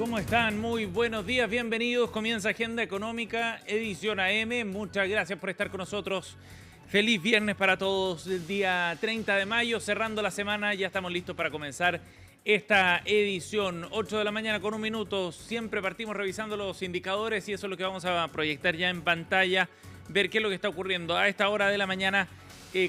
¿Cómo están? Muy buenos días, bienvenidos. Comienza Agenda Económica, edición AM. Muchas gracias por estar con nosotros. Feliz viernes para todos. El día 30 de mayo, cerrando la semana, ya estamos listos para comenzar esta edición. 8 de la mañana con un minuto. Siempre partimos revisando los indicadores y eso es lo que vamos a proyectar ya en pantalla. Ver qué es lo que está ocurriendo a esta hora de la mañana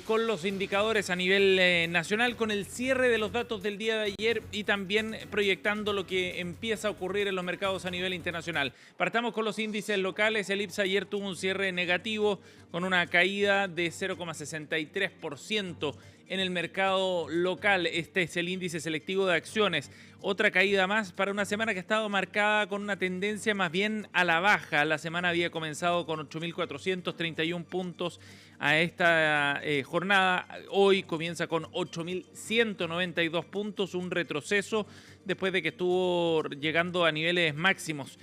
con los indicadores a nivel nacional, con el cierre de los datos del día de ayer y también proyectando lo que empieza a ocurrir en los mercados a nivel internacional. Partamos con los índices locales. El IPSA ayer tuvo un cierre negativo con una caída de 0,63% en el mercado local. Este es el índice selectivo de acciones. Otra caída más para una semana que ha estado marcada con una tendencia más bien a la baja. La semana había comenzado con 8.431 puntos a esta jornada. Hoy comienza con 8.192 puntos, un retroceso después de que estuvo llegando a niveles máximos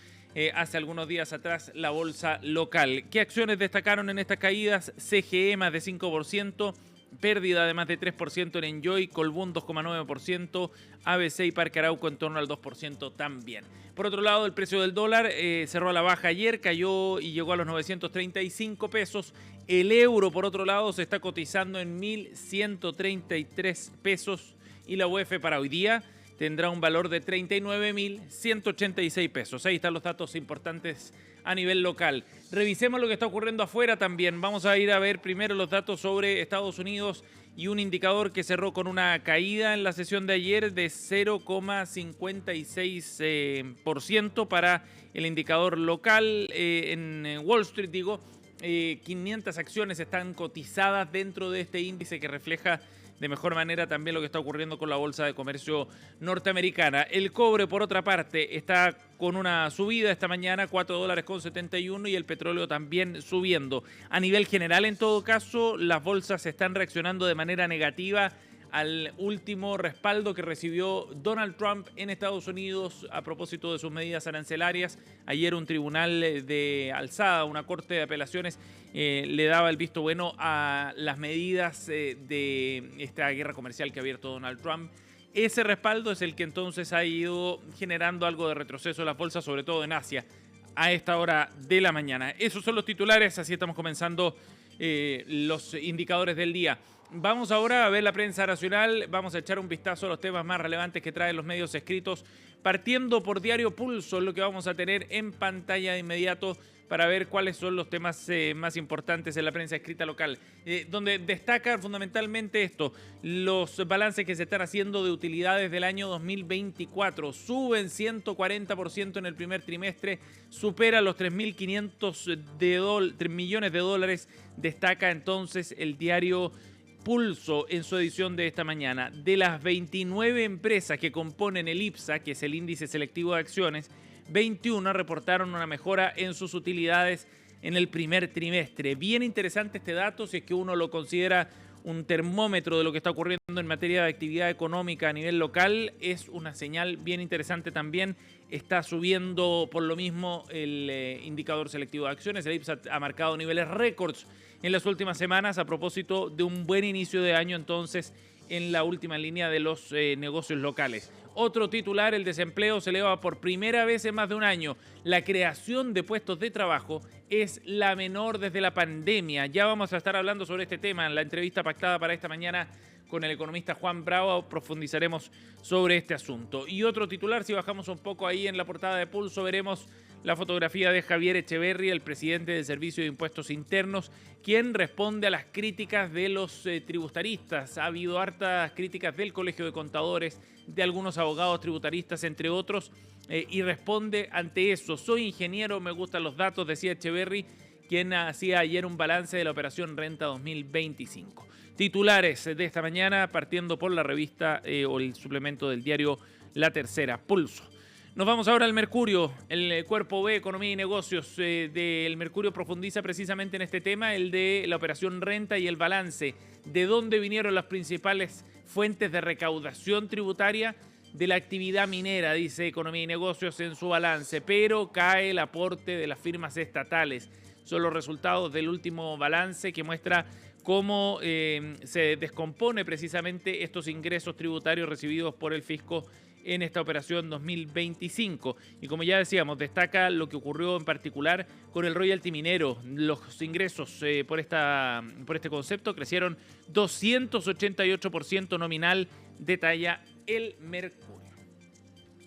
hace algunos días atrás la bolsa local. ¿Qué acciones destacaron en estas caídas? CGE más de 5%. Pérdida de más de 3% en Enjoy, Colbún 2,9%, ABC y Parque Arauco en torno al 2% también. Por otro lado, el precio del dólar cerró a la baja ayer, cayó y llegó a los 935 pesos. El euro, por otro lado, se está cotizando en 1.133 pesos y la UF para hoy día tendrá un valor de 39.186 pesos. Ahí están los datos importantes a nivel local. Revisemos lo que está ocurriendo afuera también. Vamos a ir a ver primero los datos sobre Estados Unidos y un indicador que cerró con una caída en la sesión de ayer de 0,56% para el indicador local en Wall Street, 500 acciones están cotizadas dentro de este índice que refleja de mejor manera también lo que está ocurriendo con la Bolsa de Comercio norteamericana. El cobre, por otra parte, está con una subida esta mañana, $4.71, y el petróleo también subiendo. A nivel general, en todo caso, las bolsas están reaccionando de manera negativa al último respaldo que recibió Donald Trump en Estados Unidos a propósito de sus medidas arancelarias. Ayer un tribunal de alzada, una corte de apelaciones, le daba el visto bueno a las medidas de esta guerra comercial que ha abierto Donald Trump. Ese respaldo es el que entonces ha ido generando algo de retroceso en las bolsas, sobre todo en Asia, a esta hora de la mañana. Esos son los titulares, así estamos comenzando los indicadores del día. Vamos ahora a ver la prensa nacional, vamos a echar un vistazo a los temas más relevantes que traen los medios escritos, partiendo por Diario Pulso, lo que vamos a tener en pantalla de inmediato para ver cuáles son los temas más importantes en la prensa escrita local, donde destaca fundamentalmente esto: los balances que se están haciendo de utilidades del año 2024 suben 140% en el primer trimestre, supera los 3.500 millones de dólares, destaca entonces el diario Pulso en su edición de esta mañana. De las 29 empresas que componen el IPSA, que es el índice selectivo de acciones, 21 reportaron una mejora en sus utilidades en el primer trimestre. Bien interesante este dato si es que uno lo considera un termómetro de lo que está ocurriendo en materia de actividad económica a nivel local. Es una señal bien interesante también. Está subiendo por lo mismo el indicador selectivo de acciones. El IPSA ha marcado niveles récords en las últimas semanas a propósito de un buen inicio de año entonces en la última línea de los negocios locales. Otro titular: el desempleo se eleva por primera vez en más de un año. La creación de puestos de trabajo es la menor desde la pandemia. Ya vamos a estar hablando sobre este tema en la entrevista pactada para esta mañana con el economista Juan Bravo. Profundizaremos sobre este asunto. Y otro titular, si bajamos un poco ahí en la portada de Pulso, veremos la fotografía de Javier Echeverry, el presidente del Servicio de Impuestos Internos, quien responde a las críticas de los tributaristas. Ha habido hartas críticas del Colegio de Contadores, de algunos abogados tributaristas, entre otros, y responde ante eso. Soy ingeniero, me gustan los datos, decía Echeverry, quien hacía ayer un balance de la operación Renta 2025. Titulares de esta mañana, partiendo por la revista o el suplemento del diario La Tercera, Pulso. Nos vamos ahora al Mercurio. El cuerpo B, Economía y Negocios del Mercurio, profundiza precisamente en este tema, el de la operación Renta y el balance. ¿De dónde vinieron las principales fuentes de recaudación tributaria? De la actividad minera, dice Economía y Negocios en su balance, pero cae el aporte de las firmas estatales. Son los resultados del último balance que muestra cómo se descompone precisamente estos ingresos tributarios recibidos por el fisco en esta operación 2025. Y como ya decíamos, destaca lo que ocurrió en particular con el royalty minero. Los ingresos por este concepto crecieron 288% nominal, detalla el Mercurio.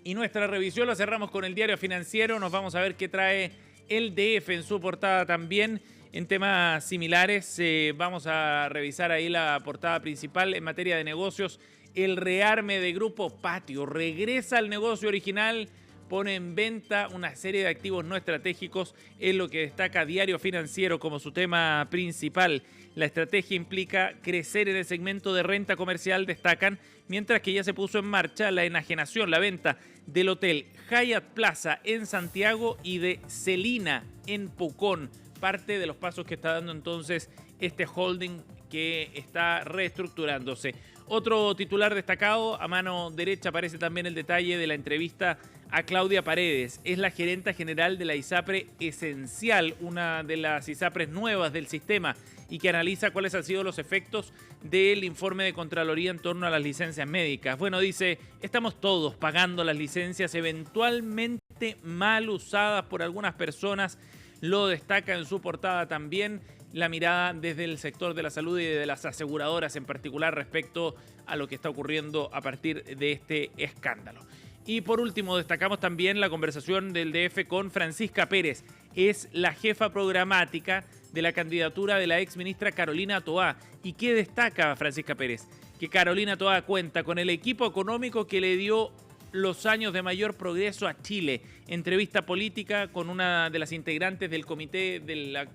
Y nuestra revisión la cerramos con el Diario Financiero. Nos vamos a ver qué trae el DF en su portada también. En temas similares, vamos a revisar ahí la portada principal en materia de negocios. El rearme de Grupo Patio regresa al negocio original, pone en venta una serie de activos no estratégicos, es lo que destaca Diario Financiero como su tema principal. La estrategia implica crecer en el segmento de renta comercial, destacan, mientras que ya se puso en marcha la enajenación, la venta del hotel Hyatt Plaza en Santiago y de Celina en Pucón, parte de los pasos que está dando entonces este holding que está reestructurándose. Otro titular destacado, a mano derecha aparece también el detalle de la entrevista a Claudia Paredes. Es la gerenta general de la ISAPRE Esencial, una de las ISAPRES nuevas del sistema, y que analiza cuáles han sido los efectos del informe de Contraloría en torno a las licencias médicas. Bueno, dice, estamos todos pagando las licencias eventualmente mal usadas por algunas personas. Lo destaca en su portada también la mirada desde el sector de la salud y de las aseguradoras en particular respecto a lo que está ocurriendo a partir de este escándalo. Y por último, destacamos también la conversación del DF con Francisca Pérez. Es la jefa programática de la candidatura de la exministra Carolina Toá. ¿Y qué destaca Francisca Pérez? Que Carolina Toá cuenta con el equipo económico que le dio los años de mayor progreso a Chile. Entrevista política con una de las integrantes del comité de la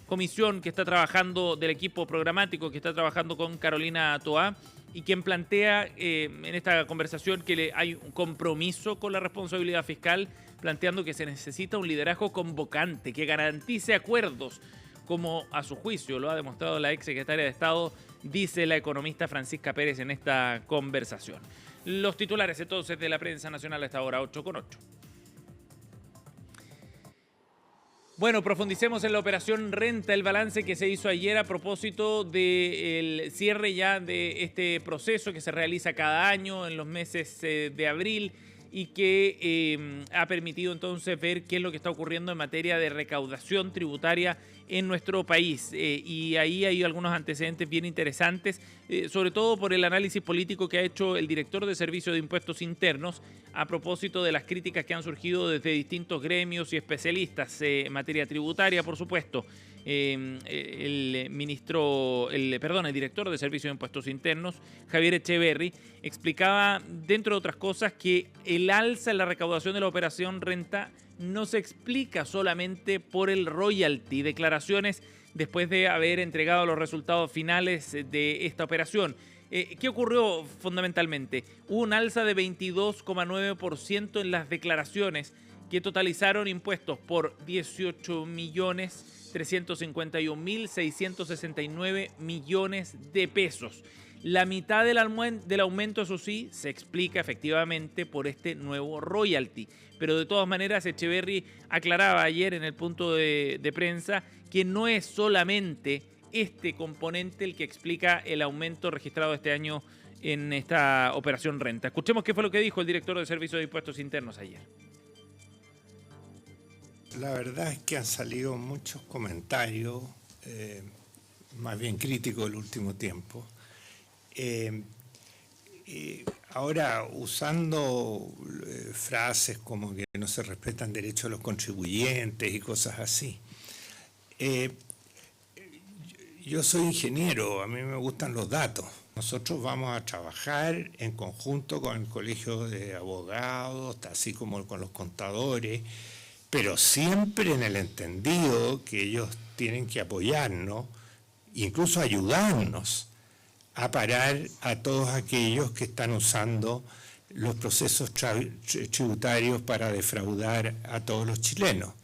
comisión que está trabajando, del equipo programático que está trabajando con Carolina Toá, y quien plantea en esta conversación que hay un compromiso con la responsabilidad fiscal, planteando que se necesita un liderazgo convocante que garantice acuerdos, como a su juicio lo ha demostrado la ex secretaria de Estado, dice la economista Francisca Pérez en esta conversación. Los titulares entonces de la prensa nacional a esta hora, 8:08. Bueno, profundicemos en la operación Renta, el balance que se hizo ayer a propósito del cierre ya de este proceso que se realiza cada año en los meses de abril y que ha permitido entonces ver qué es lo que está ocurriendo en materia de recaudación tributaria en nuestro país. Y ahí hay algunos antecedentes bien interesantes, sobre todo por el análisis político que ha hecho el director de Servicio de Impuestos Internos a propósito de las críticas que han surgido desde distintos gremios y especialistas en materia tributaria, por supuesto. El director de Servicio de Impuestos Internos, Javier Echeverry, explicaba, dentro de otras cosas, que el alza en la recaudación de la operación Renta no se explica solamente por el royalty. Declaraciones después de haber entregado los resultados finales de esta operación. ¿Qué ocurrió fundamentalmente? Hubo un alza de 22,9% en las declaraciones que totalizaron impuestos por 18.351.669 millones de pesos. La mitad del aumento, eso sí, se explica efectivamente por este nuevo royalty. Pero de todas maneras, Echeverry aclaraba ayer en el punto de prensa que no es solamente este componente el que explica el aumento registrado este año en esta operación Renta. Escuchemos qué fue lo que dijo el director del Servicio de Impuestos Internos ayer. La verdad es que han salido muchos comentarios, más bien críticos el último tiempo. Ahora, usando frases como que no se respetan derechos de los contribuyentes y cosas así. Yo soy ingeniero, a mí me gustan los datos. Nosotros vamos a trabajar en conjunto con el Colegio de Abogados, así como con los contadores, pero siempre en el entendido que ellos tienen que apoyarnos, incluso ayudarnos a parar a todos aquellos que están usando los procesos tributarios para defraudar a todos los chilenos.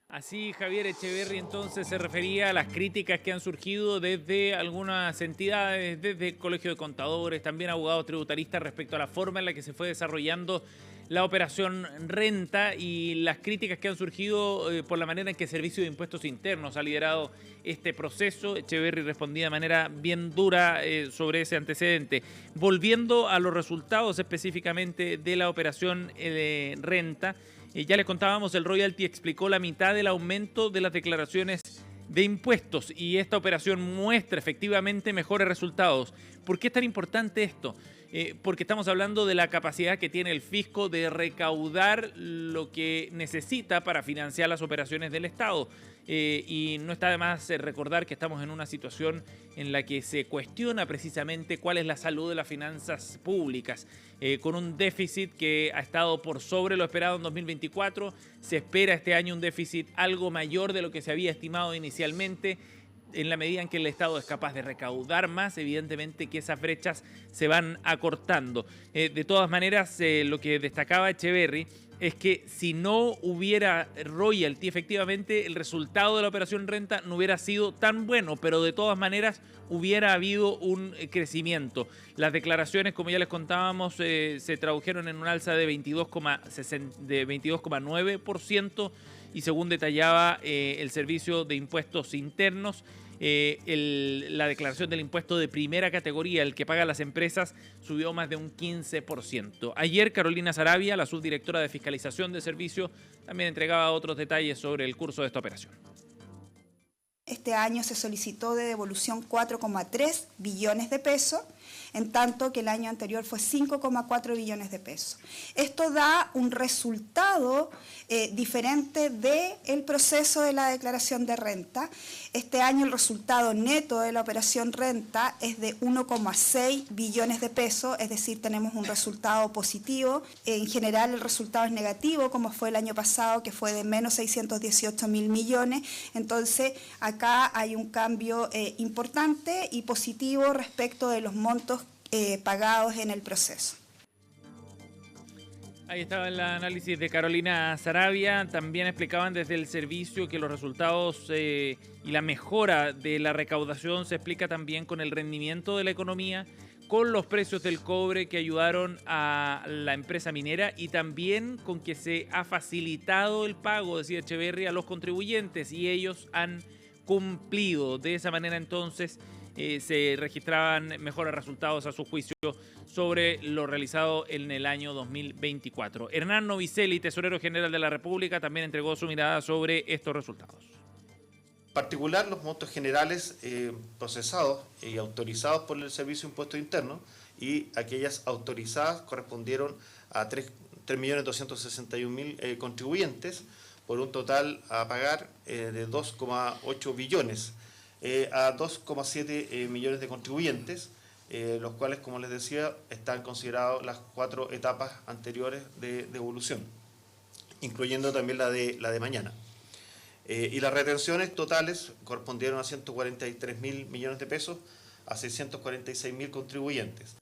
Así Javier Echeverry entonces se refería a las críticas que han surgido desde algunas entidades, desde el Colegio de Contadores, también abogados tributaristas, respecto a la forma en la que se fue desarrollando la operación Renta y las críticas que han surgido por la manera en que el Servicio de Impuestos Internos ha liderado este proceso. Echeverry respondía de manera bien dura sobre ese antecedente. Volviendo a los resultados específicamente de la operación Renta, ya les contábamos, el royalty explicó la mitad del aumento de las declaraciones de impuestos y esta operación muestra efectivamente mejores resultados. ¿Por qué es tan importante esto? Porque estamos hablando de la capacidad que tiene el fisco de recaudar lo que necesita para financiar las operaciones del Estado. Y no está de más recordar que estamos en una situación en la que se cuestiona precisamente cuál es la salud de las finanzas públicas. Con un déficit que ha estado por sobre lo esperado en 2024, se espera este año un déficit algo mayor de lo que se había estimado inicialmente. En la medida en que el Estado es capaz de recaudar más, evidentemente que esas brechas se van acortando. De todas maneras, lo que destacaba Echeverry es que si no hubiera royalty, efectivamente el resultado de la operación Renta no hubiera sido tan bueno, pero de todas maneras hubiera habido un crecimiento. Las declaraciones, como ya les contábamos, se tradujeron en un alza de 22,9%, y según detallaba el Servicio de Impuestos Internos, la declaración del impuesto de primera categoría, el que pagan las empresas, subió más de un 15%. Ayer Carolina Saravia, la subdirectora de Fiscalización de Servicio, también entregaba otros detalles sobre el curso de esta operación. Este año se solicitó de devolución 4,3 billones de pesos, en tanto que el año anterior fue 5,4 billones de pesos. Esto da un resultado diferente del proceso de la declaración de renta. Este año el resultado neto de la operación Renta es de 1,6 billones de pesos, es decir, tenemos un resultado positivo. En general el resultado es negativo, como fue el año pasado, que fue de menos 618 mil millones. Entonces, acá hay un cambio importante y positivo respecto de los montos pagados en el proceso. Ahí estaba el análisis de Carolina Saravia. También explicaban desde el servicio que los resultados y la mejora de la recaudación se explica también con el rendimiento de la economía, con los precios del cobre que ayudaron a la empresa minera y también con que se ha facilitado el pago, decía Echeverry, a los contribuyentes y ellos han cumplido. De esa manera entonces se registraban mejores resultados a su juicio sobre lo realizado en el año 2024. Hernán Novicelli, tesorero general de la República, también entregó su mirada sobre estos resultados. En particular, los montos generales procesados y autorizados por el Servicio de Impuestos Internos y aquellas autorizadas correspondieron a 3.261.000 contribuyentes, por un total a pagar de 2,8 billones a 2,7 millones de contribuyentes, los cuales, como les decía, están considerados las 4 etapas anteriores de devolución, incluyendo también la de mañana. Y las retenciones totales correspondieron a 143.000 millones de pesos a 646.000 contribuyentes.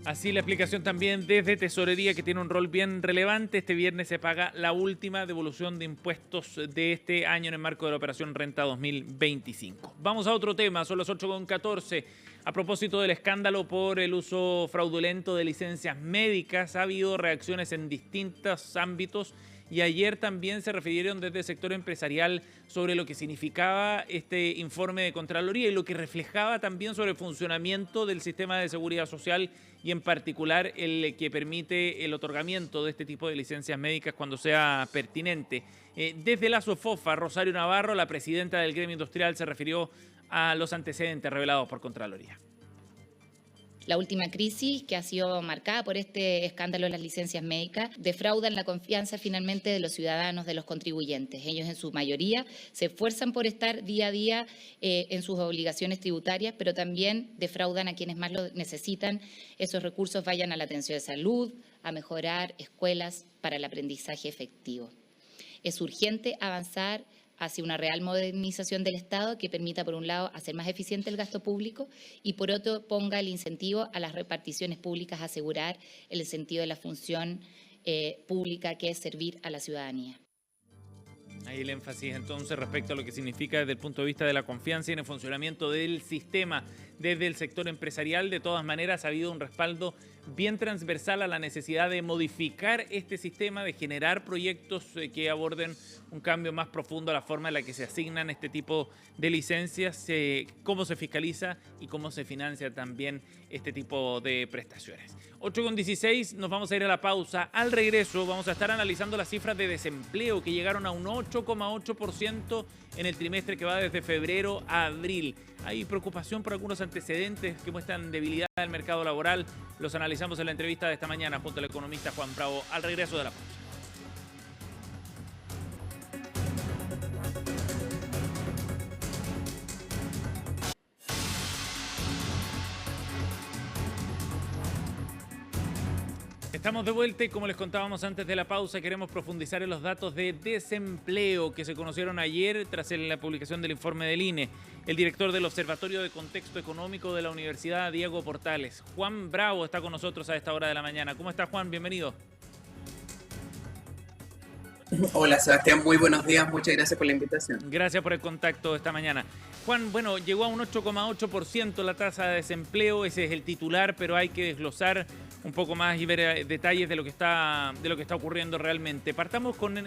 Así la explicación también desde Tesorería, que tiene un rol bien relevante. Este viernes se paga la última devolución de impuestos de este año en el marco de la Operación Renta 2025. Vamos a otro tema, son las 8:14. A propósito del escándalo por el uso fraudulento de licencias médicas, ha habido reacciones en distintos ámbitos y ayer también se refirieron desde el sector empresarial sobre lo que significaba este informe de Contraloría y lo que reflejaba también sobre el funcionamiento del sistema de seguridad social y en particular el que permite el otorgamiento de este tipo de licencias médicas cuando sea pertinente. Desde la SOFOFA, Rosario Navarro, la presidenta del gremio industrial, se refirió a los antecedentes revelados por Contraloría. La última crisis, que ha sido marcada por este escándalo de las licencias médicas, defraudan la confianza finalmente de los ciudadanos, de los contribuyentes. Ellos en su mayoría se esfuerzan por estar día a día en sus obligaciones tributarias, pero también defraudan a quienes más lo necesitan. Esos recursos vayan a la atención de salud, a mejorar escuelas para el aprendizaje efectivo. Es urgente avanzar hacia una real modernización del Estado que permita, por un lado, hacer más eficiente el gasto público y, por otro, ponga el incentivo a las reparticiones públicas a asegurar el sentido de la función pública, que es servir a la ciudadanía. Ahí el énfasis entonces respecto a lo que significa desde el punto de vista de la confianza y en el funcionamiento del sistema desde el sector empresarial. De todas maneras ha habido un respaldo bien transversal a la necesidad de modificar este sistema, de generar proyectos que aborden un cambio más profundo a la forma en la que se asignan este tipo de licencias, cómo se fiscaliza y cómo se financia también este tipo de prestaciones. 8:16, nos vamos a ir a la pausa. Al regreso vamos a estar analizando las cifras de desempleo que llegaron a un 8,8% en el trimestre que va desde febrero a abril. Hay preocupación por algunos antecedentes que muestran debilidad del mercado laboral. Los analizamos en la entrevista de esta mañana junto al economista Juan Bravo al regreso de la pausa. Estamos de vuelta y como les contábamos antes de la pausa, queremos profundizar en los datos de desempleo que se conocieron ayer tras la publicación del informe del INE. El director del Observatorio de Contexto Económico de la Universidad, Diego Portales. Juan Bravo está con nosotros a esta hora de la mañana. ¿Cómo está, Juan? Bienvenido. Hola, Sebastián. Muy buenos días. Muchas gracias por la invitación. Gracias por el contacto esta mañana. Juan, bueno, llegó a un 8,8% la tasa de desempleo. Ese es el titular, pero hay que desglosar un poco más y ver detalles de lo que está ocurriendo realmente. Partamos con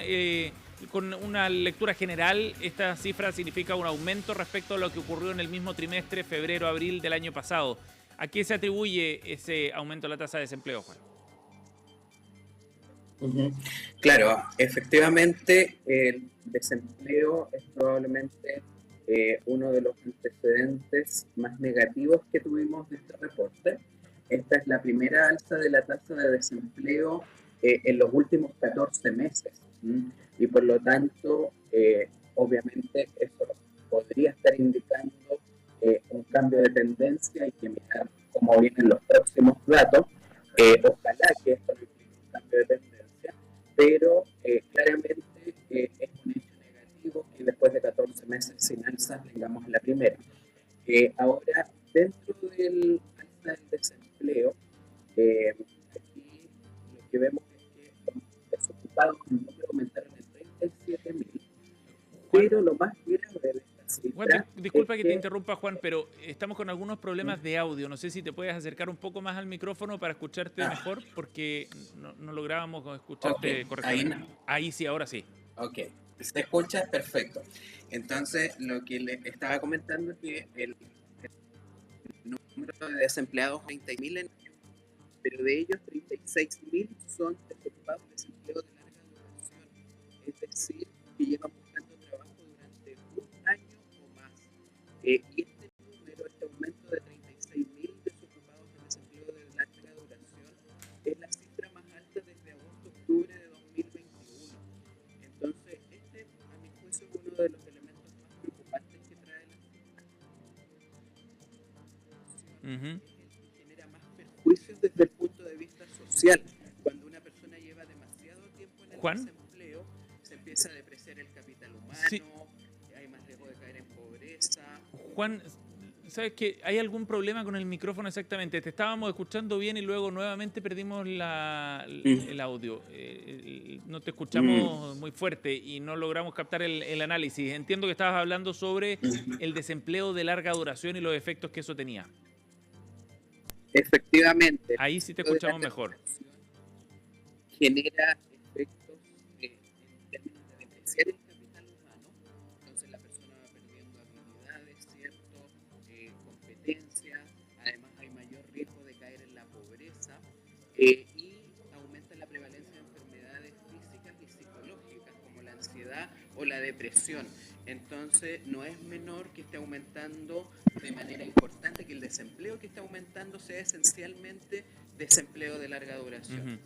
una lectura general. Esta cifra significa un aumento respecto a lo que ocurrió en el mismo trimestre, febrero-abril del año pasado. ¿A qué se atribuye ese aumento de la tasa de desempleo, Juan? Claro, efectivamente el desempleo es probablemente uno de los antecedentes más negativos que tuvimos de este reporte. Esta es la primera alza de la tasa de desempleo en los últimos 14 meses. Y por lo tanto, obviamente, eso podría estar indicando un cambio de tendencia. Hay que mirar cómo vienen los próximos datos. Ojalá que esto no implique un cambio de tendencia, pero claramente es un hecho negativo que después de 14 meses sin alzas tengamos la primera. Ahora, dentro del alza del desempleo, aquí lo que vemos es que los desocupados en número aumentaron en 37.000, pero lo más grave de esta cifra... Juan, disculpa que te interrumpa, Juan, pero estamos con algunos problemas de audio. No sé si te puedes acercar un poco más al micrófono para escucharte mejor, porque no lográbamos escucharte correctamente. Ahí sí, ahora sí. Ok, ¿se escucha? Perfecto. Entonces, lo que le estaba comentando es que el número de desempleados 30.000 en año, pero de ellos 36.000 son desocupados de desempleo de larga duración, es decir, que llevan buscando trabajo durante un año o más. Y este número, este aumento de 36.000 desocupados de desempleo de larga duración, es la cifra más alta desde agosto-octubre de 2021. Entonces, este, a mi juicio, es uno de los elementos más preocupantes que trae la genera más perjuicios desde el punto de vista social. Cuando una persona lleva demasiado tiempo en el desempleo, se empieza a depreciar el capital humano, hay más riesgo de caer en pobreza. Juan, ¿sabes que hay algún problema con el micrófono exactamente? Te estábamos escuchando bien y luego nuevamente perdimos el audio. No te escuchamos muy fuerte y no logramos captar el análisis. Entiendo que estabas hablando sobre el desempleo de larga duración y los efectos que eso tenía. Efectivamente. Ahí sí te escuchamos mejor. Genera efectos en términos de depreciar el capital humano. Entonces la persona va perdiendo habilidades, ¿cierto? Competencias. Además hay mayor riesgo de caer en la pobreza. Y aumenta la prevalencia de enfermedades físicas y psicológicas como la ansiedad o la depresión. Entonces no es menor que esté aumentando de manera importante, que el desempleo que está aumentando sea esencialmente desempleo de larga duración.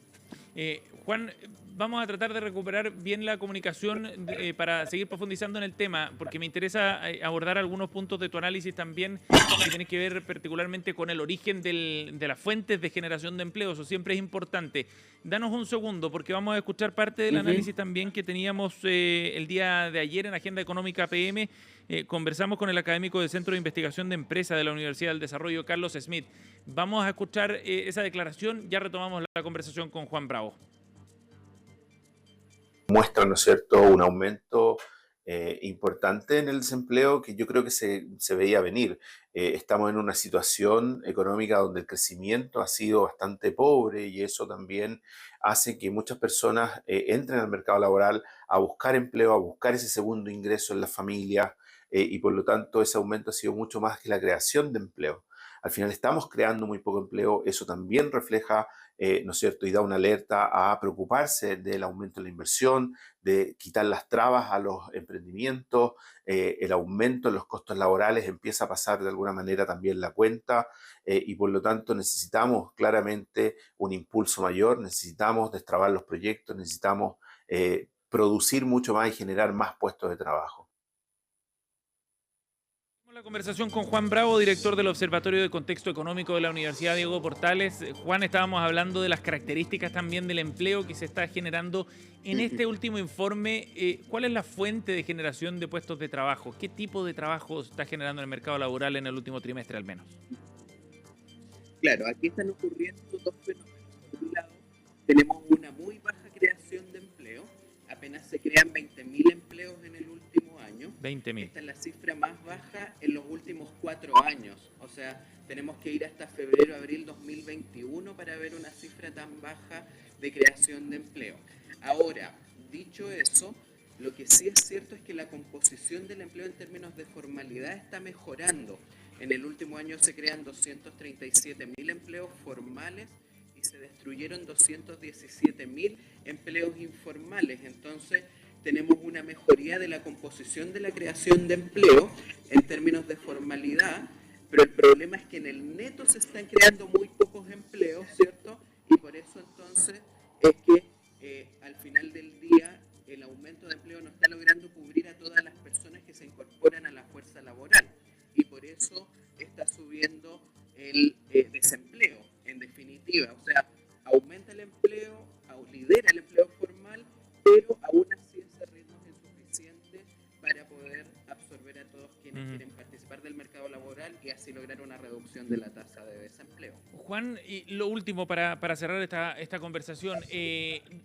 Juan, vamos a tratar de recuperar bien la comunicación para seguir profundizando en el tema, porque me interesa abordar algunos puntos de tu análisis también que tienen que ver particularmente con el origen de las fuentes de generación de empleo. Eso siempre es importante. Danos un segundo, porque vamos a escuchar parte del análisis también que teníamos el día de ayer en Agenda Económica PM. Conversamos con el académico del Centro de Investigación de Empresas de la Universidad del Desarrollo, Carlos Smith. Vamos a escuchar esa declaración, ya retomamos la conversación con Juan Bravo. Muestra, ¿no es cierto?, un aumento importante en el desempleo que yo creo que se veía venir. Estamos en una situación económica donde el crecimiento ha sido bastante pobre y eso también hace que muchas personas entren al mercado laboral a buscar empleo, a buscar ese segundo ingreso en la familia y por lo tanto ese aumento ha sido mucho más que la creación de empleo. Al final estamos creando muy poco empleo, eso también refleja, ¿no es cierto?, y da una alerta a preocuparse del aumento de la inversión, de quitar las trabas a los emprendimientos, el aumento en los costos laborales empieza a pasar de alguna manera también la cuenta y por lo tanto necesitamos claramente un impulso mayor, necesitamos destrabar los proyectos, necesitamos producir mucho más y generar más puestos de trabajo. La conversación con Juan Bravo, director del Observatorio de Contexto Económico de la Universidad Diego Portales. Juan, estábamos hablando de las características también del empleo que se está generando. En este último informe, ¿cuál es la fuente de generación de puestos de trabajo? ¿Qué tipo de trabajo está generando en el mercado laboral en el último trimestre al menos? Claro, aquí están ocurriendo dos fenómenos. Por un lado, tenemos una muy baja creación de empleo. Apenas se crean 20.000 empleos en el último año. 20.000. Esta es la cifra más baja en los últimos 4 años. O sea, tenemos que ir hasta febrero, abril 2021 para ver una cifra tan baja de creación de empleo. Ahora, dicho eso, lo que sí es cierto es que la composición del empleo en términos de formalidad está mejorando. En el último año se crean 237.000 empleos formales y se destruyeron 217.000 empleos informales. Entonces, tenemos una mejoría de la composición de la creación de empleo en términos de formalidad, pero el problema es que en el neto se están creando muy pocos empleos, ¿cierto? Y por eso entonces es que al final del día el aumento de empleo no está logrando cubrir a todas las personas que se incorporan a la fuerza laboral y por eso está subiendo el desempleo, en definitiva. O sea, aumenta el empleo, lidera el empleo formal, pero aún así ese ritmo es insuficiente para poder absorber a todos quienes quieren participar del mercado laboral y así lograr una reducción de la tasa de desempleo. Juan, y lo último para cerrar esta conversación,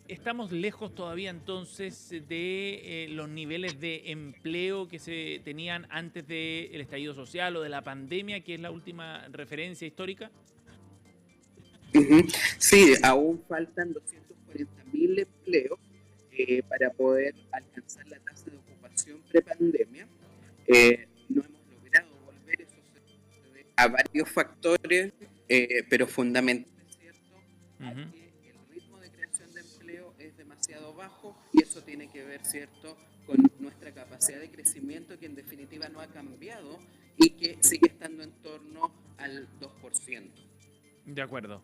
¿estamos lejos todavía entonces de los niveles de empleo que se tenían antes del estallido social o de la pandemia, que es la última referencia histórica? Sí, aún faltan 240.000 empleos para poder alcanzar la tasa de ocupación prepandemia. No hemos logrado volver, eso se debe a varios factores, pero fundamentalmente es cierto que el ritmo de creación de empleo es demasiado bajo y eso tiene que ver, cierto, con nuestra capacidad de crecimiento que en definitiva no ha cambiado y que sigue estando en torno al 2%. De acuerdo.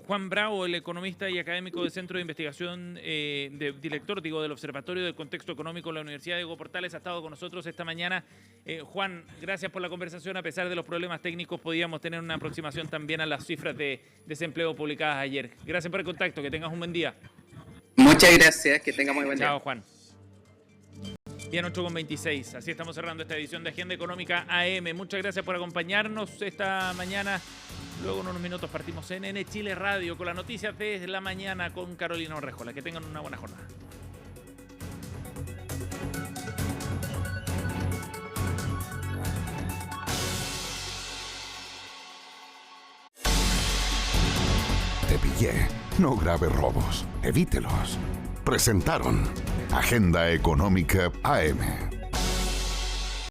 Juan Bravo, el economista y académico del Centro de Investigación, director del Observatorio del Contexto Económico de la Universidad Diego Portales, ha estado con nosotros esta mañana. Juan, gracias por la conversación. A pesar de los problemas técnicos, podíamos tener una aproximación también a las cifras de desempleo publicadas ayer. Gracias por el contacto. Que tengas un buen día. Muchas gracias. Que tengas muy buen día. Chao, Juan. Bien, 8:26. Así estamos cerrando esta edición de Agenda Económica AM. Muchas gracias por acompañarnos esta mañana. Luego en unos minutos partimos en NN Chile Radio con las noticias de la mañana con Carolina Orrejola. Que tengan una buena jornada. Te pillé. No grave robos. Evítelos. Presentaron Agenda Económica AM.